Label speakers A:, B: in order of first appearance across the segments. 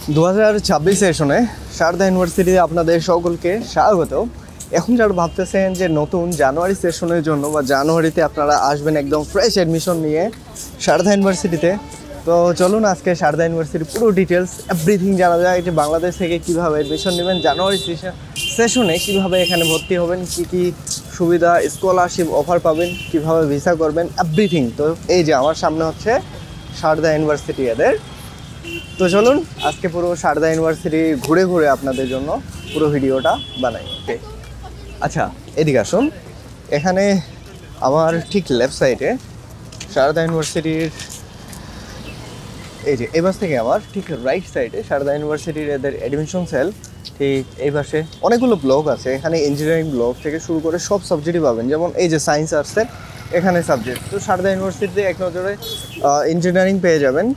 A: 2026 সেশনে সারদা ইউনিভার্সিটিতে আপনাদের সকলকে স্বাগত। এখন যারা ভাবতেছেন যে নতুন জানুয়ারি সেশনের জন্য বা জানুয়ারিতে আপনারা আসবেন একদম ফ্রেশ অ্যাডমিশন নিয়ে সারদা ইউনিভার্সিটিতে, তো চলুন আজকে সারদা ইউনিভার্সিটির পুরো ডিটেলস এভরিথিং জানা যায় যে বাংলাদেশ থেকে কীভাবে অ্যাডমিশন নেবেন, জানুয়ারি সেশনে কীভাবে এখানে ভর্তি হবেন, কী কী সুবিধা স্কলারশিপ অফার পাবেন, কীভাবে ভিসা করবেন, এভরিথিং। তো এই যে আমার সামনে হচ্ছে সারদা ইউনিভার্সিটি এদের। তো চলুন আজকে পুরো সারদা ইউনিভার্সিটি ঘুরে ঘুরে আপনাদের জন্য পুরো ভিডিওটা বানাই। ওকে, আচ্ছা এদিকে আসুন। এখানে আমার ঠিক লেফট সাইডে সারদা ইউনিভার্সিটির এই যে এই পাশ থেকে আমার ঠিক রাইট সাইডে সারদা ইউনিভার্সিটির এদের অ্যাডমিশন সেল। ঠিক এই পাশে অনেকগুলো ব্লক আছে, এখানে ইঞ্জিনিয়ারিং ব্লক থেকে শুরু করে সব সাবজেক্টই পাবেন। যেমন এই যে সায়েন্স আর্টসের এখানে সাবজেক্ট, তো সারদা ইউনিভার্সিটিতে এক নজরে ইঞ্জিনিয়ারিং পেয়ে যাবেন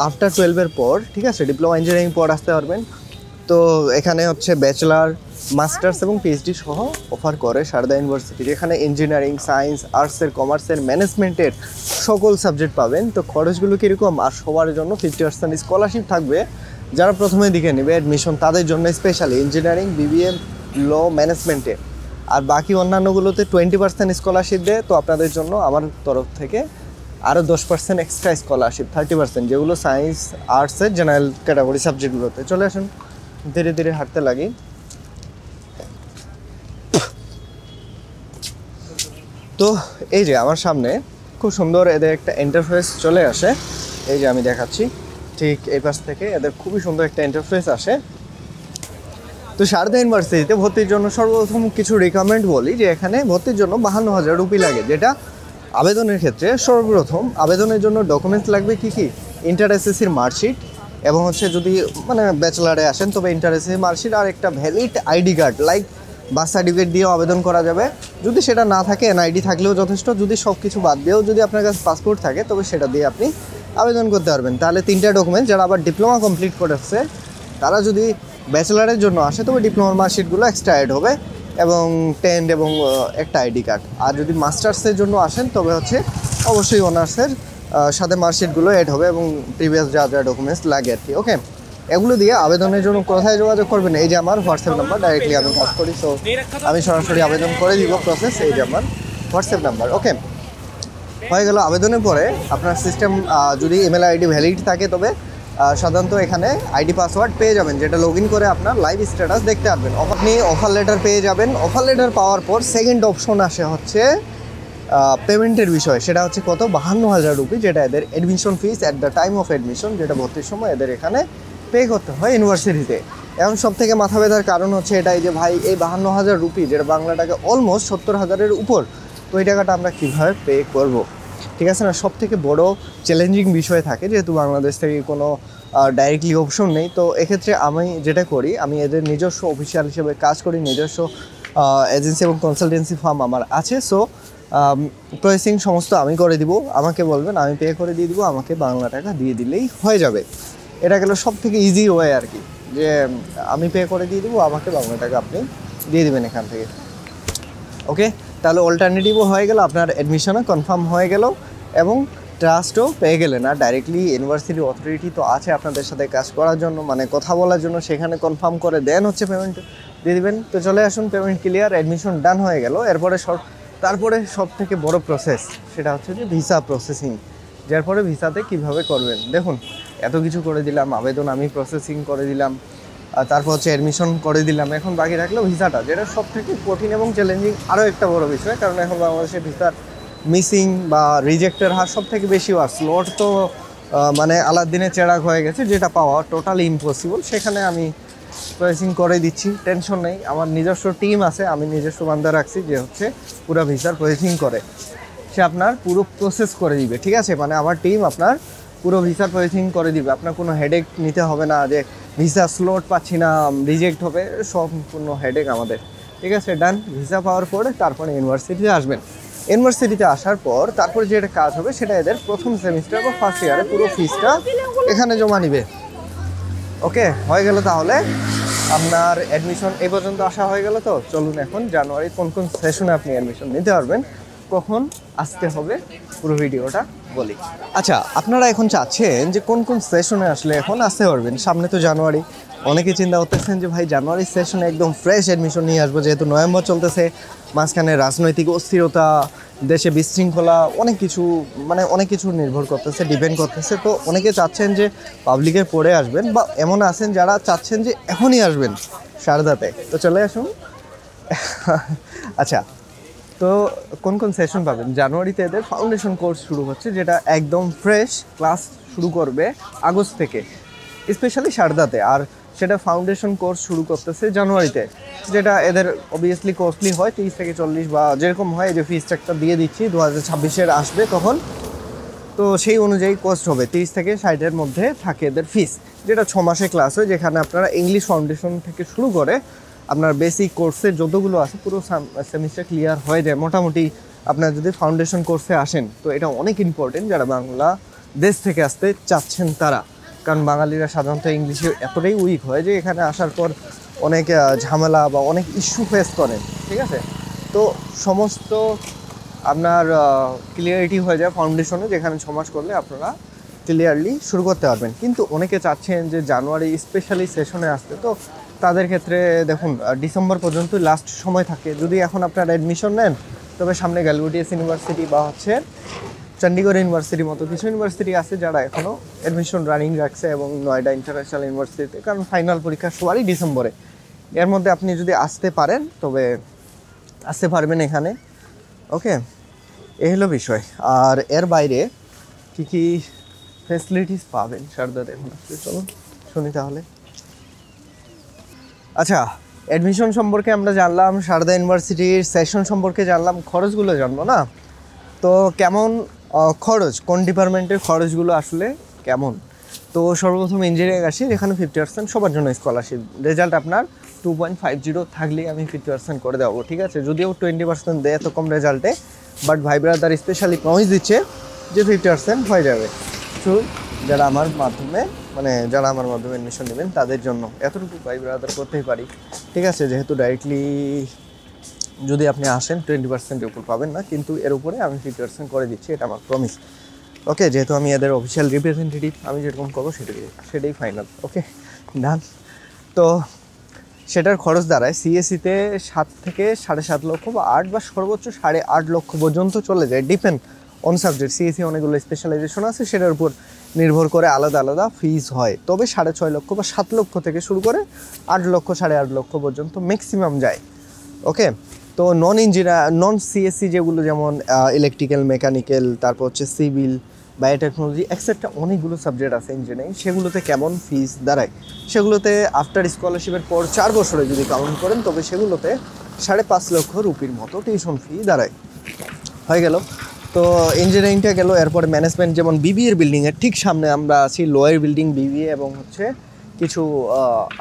A: আফটার 12-এর পর। ঠিক আছে, ডিপ্লোমা ইঞ্জিনিয়ারিং পর আসতে পারবেন। তো এখানে হচ্ছে ব্যাচেলার, মাস্টার্স এবং পিএইচডি সহ অফার করে সারদা ইউনিভার্সিটির। এখানে ইঞ্জিনিয়ারিং, সায়েন্স, আর্টসের, কমার্সের, ম্যানেজমেন্টের সকল সাবজেক্ট পাবেন। তো খরচগুলো কীরকম, আর সবার জন্য 50% স্কলারশিপ থাকবে। যারা প্রথমে দিকে নেবে অ্যাডমিশন তাদের জন্য স্পেশালি ইঞ্জিনিয়ারিং, বিবিএ, ল, ম্যানেজমেন্টে। আর বাকি অন্যান্যগুলোতে 20% স্কলারশিপ দেয়। তো আপনাদের জন্য আমার তরফ থেকে আরও 10% এক্সট্রা স্কলারশিপ, 30%, যেগুলো সায়েন্স আর্টসের জেনারেল ক্যাটাগরি সাবজেক্টগুলোতে। চলে আসুন, ধীরে ধীরে হাঁটতে লাগি। তো এই যে আমার সামনে খুব সুন্দর এদের একটা ইন্টারফেস চলে আসে। এই যে আমি দেখাচ্ছি, ঠিক এই পাশ থেকে এদের খুবই সুন্দর একটা ইন্টারফেস আসে। তো সারদা ইউনিভার্সিটিতে ভর্তির জন্য সর্বপ্রথম কিছু রিকমেন্ড বলি যে এখানে ভর্তির জন্য 52,000 রুপি লাগে, যেটা আবেদনের ক্ষেত্রে সর্বপ্রথম আবেদনের জন্য ডকুমেন্টস লাগবে কী কী, ইন্টার এসএসসির মার্কশিট, এবং হচ্ছে যদি মানে ব্যাচেলারে আসেন তবে ইন্টার এসএসসি মার্কশিট আর একটা valid ID card like birth certificate দিয়েও আবেদন করা যাবে। যদি সেটা না থাকে এনআইডি থাকলেও যথেষ্ট। যদি সব কিছু বাদ দিয়েও যদি আপনার কাছে পাসপোর্ট থাকে তবে সেটা দিয়ে আপনি আবেদন করতে পারবেন। তাহলে 3টা ডকুমেন্ট। যারা আবার ডিপ্লোমা কমপ্লিট করেছে তারা যদি ব্যাচেলারের জন্য আসে তবে ডিপ্লোমার মার্কশিটগুলো এক্সট্রা অ্যাড হবে এবং 10 এবং একটা আইডি কার্ড। আর যদি মাস্টার্সের জন্য আসেন তবে হচ্ছে অবশ্যই অনার্সের সাথে মার্কশিটগুলো অ্যাড হবে এবং প্রিভিয়াস যা যা ডকুমেন্টস লাগে আর কি। ওকে, এগুলো দিয়ে আবেদনের জন্য কোথায় যোগাযোগ করবেন, এই যে আমার হোয়াটসঅ্যাপ নাম্বার, ডাইরেক্টলি আমি কাজ করি, সো আমি সরাসরি আবেদন করে দিব প্রসেস। এই যে আমার হোয়াটসঅ্যাপ নাম্বার। ওকে, হয়ে গেল। আবেদনের পরে আপনার সিস্টেম যদি ইমেল আইডি ভ্যালিড থাকে তবে সাধারণত এখানে আইডি পাসওয়ার্ড পেয়ে যাবেন, যেটা লগ ইন করে আপনার লাইভ স্ট্যাটাস দেখতে পারবেন। আপনি অফার লেটার পেয়ে যাবেন। অফার লেটার পাওয়ার পর সেকেন্ড অপশন আসে হচ্ছে পেমেন্টের বিষয়। সেটা হচ্ছে কত, 52,000 রুপি, যেটা এদের admission fees at the time of admission, যেটা ভর্তির সময় এদের এখানে পে করতে হয় ইউনিভার্সিটিতে। এখন সব থেকে মাথা ব্যথার কারণ হচ্ছে এটাই যে ভাই এই 52,000 রুপি, যেটা বাংলা টাকা অলমোস্ট 70,000-এর উপর, তো এই টাকাটা আমরা কীভাবে পে করব, ঠিক আছে না। সব থেকে বড় চ্যালেঞ্জিং বিষয় থাকে, যেহেতু বাংলাদেশ থেকে কোনো ডাইরেক্টলি অপশন নেই। তো এক্ষেত্রে আমি যেটা করি, আমি এদের নিজস্ব অফিসিয়াল হিসেবে কাজ করি, নিজস্ব এজেন্সি এবং কনসালটেন্সি ফার্ম আমার আছে। সো প্রসেসিং সমস্ত আমি করে দিব, আমাকে বলবেন, আমি পে করে দিয়ে দিব, আমাকে বাংলা টাকা দিয়ে দিলেই হয়ে যাবে। এটা গেল সব থেকে ইজি ওয়ে আর কি, যে আমি পে করে দিয়ে দেবো, আমাকে বাংলা টাকা আপনি দিয়ে দেবেন এখান থেকে। ওকে, তাহলে অল্টারনেটিভও হয়ে গেল, আপনার অ্যাডমিশনও কনফার্ম হয়ে গেল এবং ট্রাস্টও পেয়ে গেলেন। আর ডাইরেক্টলি ইউনিভার্সিটি অথরিটি তো আছে আপনাদের সাথে কাজ করার জন্য, মানে কথা বলার জন্য, সেখানে কনফার্ম করে দেন হচ্ছে পেমেন্ট দিয়ে দেবেন। তো চলে আসুন, পেমেন্ট ক্লিয়ার, অ্যাডমিশন ডান হয়ে গেল। তারপরে সব থেকে বড় প্রসেস সেটা হচ্ছে যে ভিসা প্রসেসিং। যার পরে ভিসাতে কিভাবে করবেন, দেখুন এত কিছু করে দিলাম, আবেদন আমি প্রসেসিং করে দিলাম, তারপর হচ্ছে অ্যাডমিশন করে দিলাম। এখন বাকি রাখলো ভিসাটা, যেটা সব থেকে কঠিন এবং চ্যালেঞ্জিং আরও একটা বড় বিষয়। কারণ এখন বাংলাদেশে ভিসার মিসিং বা রিজেক্টের হার সব থেকে বেশি। আর স্লট তো মানে আলাদিনের চেরাগ হয়ে গেছে, যেটা পাওয়া টোটালি ইম্পসিবল। সেখানে আমি প্রসেসিং করে দিচ্ছি, টেনশন নেই। আমার নিজস্ব টিম আছে, আমি নিজস্ব বান্দা রাখছি যে হচ্ছে পুরো ভিসার প্রসেসিং করে, সে আপনার পুরো প্রসেস করে দিবে। ঠিক আছে, মানে আমার টিম আপনার পুরো ভিসার প্রসেসিং করে দিবে। আপনার কোনো হেডেক নিতে হবে না যে ভিসা স্লট পাচ্ছি না, রিজেক্ট হবে, সম্পূর্ণ হেডেক আমাদের। ঠিক আছে, ডান। ভিসা পাওয়ার পরে তারপরে ইউনিভার্সিটিতে আসবেন। ইউনিভার্সিটিতে আসার পর তারপরে যেটা কাজ হবে সেটা এদের প্রথম সেমিস্টার বা ফার্স্ট ইয়ারে পুরো ফিসটা এখানে জমা নিবে। ওকে, হয়ে গেল। তাহলে আপনার অ্যাডমিশন এই পর্যন্ত আসা হয়ে গেল। তো চলুন এখন জানুয়ারি কোন কোন সেশনে আপনি অ্যাডমিশন নিতে পারবেন, কখন আসতে হবে, পুরো ভিডিওটা বলি। আচ্ছা, আপনারা এখন চাচ্ছেন যে কোন কোন সেশনে আসলে এখন আসতে পারবেন? সামনে তো জানুয়ারি, অনেকে চিন্তা করতেছেন যে ভাই জানুয়ারি সেশনে একদম ফ্রেশ অ্যাডমিশন নিয়ে আসবো, যেহেতু নভেম্বর চলতেছে, মাঝখানে রাজনৈতিক অস্থিরতা, দেশে বিশৃঙ্খলা, অনেক কিছু মানে অনেক কিছু নির্ভর করতেছে, ডিপেন্ড করতেছে। তো অনেকে চাচ্ছেন যে পাবলিকের পরে আসবেন, বা এমন আছেন যারা চাচ্ছেন যে এখনই আসবেন সারদাতে। তো চলে আসুন। আচ্ছা, তো কোন কোন সেশন পাবেন? জানুয়ারিতে এদের ফাউন্ডেশন কোর্স শুরু হচ্ছে, যেটা একদম ফ্রেশ, ক্লাস শুরু করবে আগস্ট থেকে, স্পেশালি সারদাতে। আর সেটা ফাউন্ডেশন কোর্স শুরু করতেছে জানুয়ারিতে, যেটা এদের অবভিয়াসলি কস্টলি হয়, 30 থেকে 40 বা যেরকম হয়, যে ফি স্ট্রাকচার দিয়ে দিচ্ছি 2026-এর আসবে তখন। তো সেই অনুযায়ী কস্ট হবে 30 থেকে 60-এর মধ্যে থাকে এদের ফিস, যেটা 6 মাসে ক্লাস হয়, যেখানে আপনারা ইংলিশ ফাউন্ডেশন থেকে শুরু করে আপনার বেসিক কোর্সের যতগুলো আছে পুরো সেমিস্টার ক্লিয়ার হয়ে যায় মোটামুটি। আপনার যদি ফাউন্ডেশন কোর্সে আসেন, তো এটা অনেক ইম্পর্টেন্ট যারা বাংলা দেশ থেকে আসতে চাচ্ছেন তারা, কারণ বাঙালিরা সাধারণত ইংলিশে এতটাই উইক হয় যে এখানে আসার পর অনেক ঝামেলা বা অনেক ইস্যু ফেস করেন, ঠিক আছে? তো সমস্ত আপনার ক্লিয়ারিটি হয়ে যায় ফাউন্ডেশনে, যেখানে 6 মাস করলে আপনারা ক্লিয়ারলি শুরু করতে পারবেন। কিন্তু অনেকে চাচ্ছেন যে জানুয়ারি স্পেশালি সেশনে আসতে, তো তাদের ক্ষেত্রে দেখুন ডিসেম্বর পর্যন্ত লাস্ট সময় থাকে। যদি এখন আপনারা অ্যাডমিশন নেন, তবে সামনে গ্যালগোটিয়াস ইউনিভার্সিটি বা হচ্ছে চণ্ডীগড় ইউনিভার্সিটির মতো কিছু ইউনিভার্সিটি আছে যারা এখনও অ্যাডমিশন রানিং রাখছে, এবং নয়ডা ইন্টারন্যাশনাল ইউনিভার্সিটিতে, কারণ ফাইনাল পরীক্ষা সবারই ডিসেম্বরে। এর মধ্যে আপনি যদি আসতে পারেন তবে আসতে পারবেন এখানে। ওকে, এই হলো বিষয়। আর এর বাইরে কী কী ফেসিলিটিস পাবেন সারদাতে এখন আসলে চলুন শুনি তাহলে। আচ্ছা, অ্যাডমিশন সম্পর্কে আমরা জানলাম, সারদা ইউনিভার্সিটির সেশন সম্পর্কে জানলাম, খরচগুলো জানবো না? তো কেমন খরচ, কোন ডিপার্টমেন্টের খরচগুলো আসলে কেমন? তো সর্বপ্রথম ইঞ্জিনিয়ারিং আসি, যেখানে 50% সবার জন্য স্কলারশিপ। রেজাল্ট আপনার 2.50 থাকলেই আমি 50% করে দেবো, ঠিক আছে? যদিও 20% দেয় এত কম রেজাল্টে, বাট ভাই ব্রাদার স্পেশালি প্রমিস দিচ্ছে যে 50% হয়ে যাবে। তো যারা আমার মাধ্যমে অ্যাডমিশন নেবেন তাদের জন্য এতটুকু ভাই ব্রাদার করতেই পারি, ঠিক আছে? যেহেতু ডাইরেক্টলি যদি আপনি আসেন 20%-এর উপর পাবেন না, কিন্তু এর উপরে আমি 50% করে দিচ্ছি, এটা আমার প্রমিস। ওকে, যেহেতু আমি এদের অফিসিয়াল রিপ্রেজেন্টেটিভ, আমি যেরকম করবো সেটাই ফাইনাল। ওকে, ডান। তো সেটার খরচ দাঁড়ায় সিএসসিতে 7 থেকে 7.5 লক্ষ বা 8 বা সর্বোচ্চ 8.5 লক্ষ পর্যন্ত চলে যায়, ডিপেন্ড অন সাবজেক্ট। সিএসসি অনেকগুলো স্পেশালাইজেশন আছে, সেটার উপর নির্ভর করে আলাদা আলাদা ফিজ হয়। তবে 6.5 লক্ষ বা 7 লক্ষ থেকে শুরু করে 8 লক্ষ 8.5 লক্ষ পর্যন্ত ম্যাক্সিমাম যায়। ওকে, তো নন সিএসসি যেগুলো, যেমন ইলেকট্রিক্যাল, মেকানিক্যাল, তারপর হচ্ছে সিভিল, বায়োটেকনোলজি এক্সেট্রা, অনেকগুলো সাবজেক্ট আছে ইঞ্জিনিয়ারিং, সেগুলোতে কেমন ফিস দাঁড়ায়? সেগুলোতে আফটার স্কলারশিপের পর 4 বছরে যদি কাউন্ট করেন, তবে সেগুলোতে 5.5 লক্ষ রুপির মতো টিউশন ফি দাঁড়ায়। হয়ে গেল। তো ইঞ্জিনিয়ারিংটা গেল। এরপরে ম্যানেজমেন্ট, যেমন বিবিএর বিল্ডিংয়ের ঠিক সামনে আমরা আছি, লোয়ার বিল্ডিং বিবিএ, এবং হচ্ছে কিছু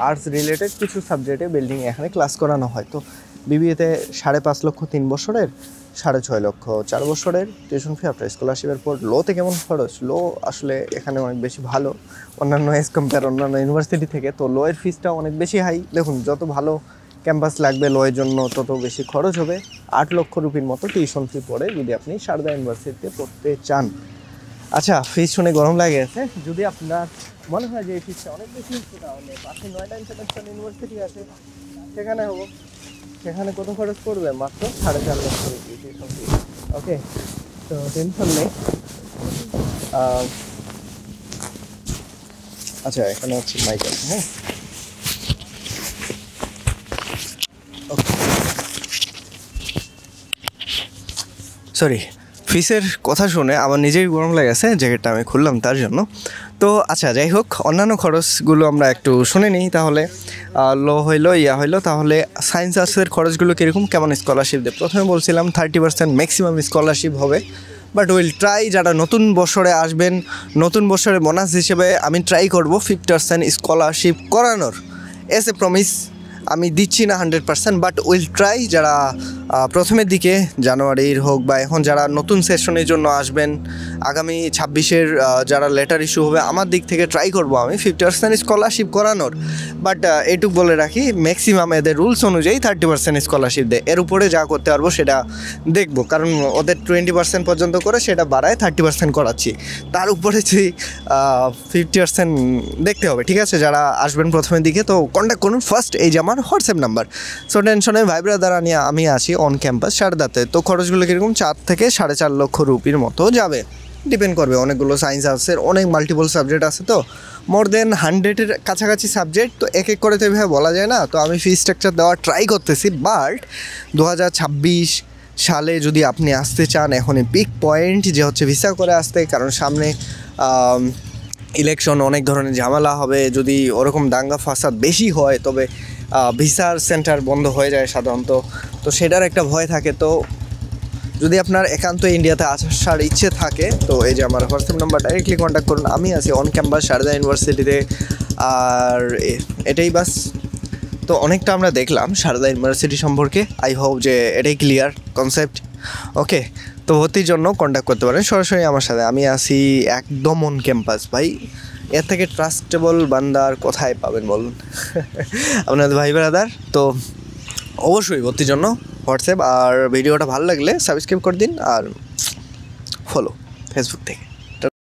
A: আর্টস রিলেটেড কিছু সাবজেক্টে বিল্ডিং এখানে ক্লাস করানো হয়। তো বিবিএতে 5.5 লক্ষ 3 বছরের, 6.5 লক্ষ 4 বছরের টিউশন ফি আফটার স্কলারশিপের পর। লোতে কেমন খরচ? লো আসলে এখানে অনেক বেশি ভালো অন্যান্য অন্যান্য ইউনিভার্সিটি থেকে। তো লোয়ের ফিসটা অনেক বেশি হাই। দেখুন, যত ভালো ক্যাম্পাস লাগবে লোয়ের জন্য তত বেশি খরচ হবে। 8 লক্ষ রুপির মতো টিউশন ফি পড়ে যদি আপনি সারদা ইউনিভার্সিটিতে পড়তে চান। আচ্ছা, ফিস শুনে গরম লাগে গেছে। যদি আপনার মনে হয় যে এই ফিসটা অনেক বেশি হচ্ছে, তাহলে পাশে নয়ডা ইন্টারন্যাশনাল ইউনিভার্সিটি আছে, সেখানে হবো। সেখানে কত খরচ পড়বে? মাত্র 4.5 লক্ষ রুপি টিউশন ফি। ওকে, তো টেনশন নেই। আচ্ছা, এখানে হচ্ছে মাইক আছে, হ্যাঁ। সরি, ফিসের কথা শুনে আমার নিজেই গরম লেগেছে, জ্যাকেটটা আমি খুললাম তার জন্য। তো আচ্ছা, যাই হোক, অন্যান্য খরচগুলো আমরা একটু শুনে নিই তাহলে। লো হইলো হইলো, তাহলে সায়েন্স আর্টসের খরচগুলো কীরকম, কেমন স্কলারশিপ দেয়? প্রথমে বলছিলাম 30% ম্যাক্সিমাম স্কলারশিপ হবে, বাট উইল ট্রাই, যারা নতুন বছরে আসবেন, নতুন বছরে বোনাস হিসেবে আমি ট্রাই করব 50% স্কলারশিপ করানোর। এস এ প্রমিস আমি দিচ্ছি না 100%, বাট উইল ট্রাই। যারা প্রথমের দিকে জানুয়ারির হোক বা এখন যারা নতুন সেশনের জন্য আসবেন আগামী 26-এর যারা লেটার ইস্যু হবে আমার দিক থেকে ট্রাই করব আমি 50% স্কলারশিপ করানোর। বাট এইটুক বলে রাখি ম্যাক্সিমাম এদের রুলস অনুযায়ী 30% স্কলারশিপ দেয়, এর উপরে যা করতে পারবো সেটা দেখব, কারণ ওদের 20% পর্যন্ত করে সেটা বাড়ায় 30% করাচ্ছি, তার উপরে যদি 50% দেখতে হবে। ঠিক আছে, যারা আসবেন প্রথমের দিকে তো কন্ট্যাক্ট করুন ফার্স্ট, এই যে আমার হোয়াটসঅ্যাপ নাম্বার। সো টেনশনে ভাই ব্রাদার নিয়ে আমি আছি অন ক্যাম্পাস সারদাতে। তো খরচগুলো কীরকম 4 থেকে 4.5 লক্ষ রুপির মতো যাবে, ডিপেন্ড করবে, অনেকগুলো সায়েন্স আছে, অনেক মাল্টিপল সাবজেক্ট আছে, তো মোর দেন 100-এর কাছাকাছি সাবজেক্ট, তো এক এক করে তো এভাবে বলা যায় না। তো আমি ফি স্ট্রাকচার দেওয়ার ট্রাই করতেছি, বাট 2026 সালে যদি আপনি আসতে চান এখনই পিক পয়েন্ট যে হচ্ছে ভিসা করে আসতে, কারণ সামনে ইলেকশন, অনেক ধরনের ঝামেলা হবে, যদি ওরকম দাঙ্গা ফাসাদ বেশি হয় তবে ভিসার সেন্টার বন্ধ হয়ে যায় সাধারণত, তো সেটার একটা ভয় থাকে। তো যদি আপনার একান্ত ইন্ডিয়াতে আসার ইচ্ছে থাকে তো এই যে আমার হোয়াটসঅ্যাপ নাম্বার, ডাইরেক্টলি কন্ট্যাক্ট করুন। আমি আছি অন ক্যাম্পাস সারদা ইউনিভার্সিটিতে। আর এটাই বাস। তো অনেকটা আমরা দেখলাম সারদা ইউনিভার্সিটি সম্পর্কে, আই হোপ যে এটাই ক্লিয়ার কনসেপ্ট। ওকে, তো ভর্তির জন্য কন্ট্যাক্ট করতে পারেন সরাসরি আমার সাথে, আমি আছি একদম অন ক্যাম্পাস ভাই। এর থেকে ট্রাস্টেবল বান্দার কোথায় পাবেন বলুন? আপনাদের ভাই ব্রাদার। তো অবশ্যই ভর্তির জন্য হোয়াটসঅ্যাপ, আর ভিডিওটা ভালো লাগলে সাবস্ক্রাইব করে দিন আর ফলো ফেসবুক থেকে।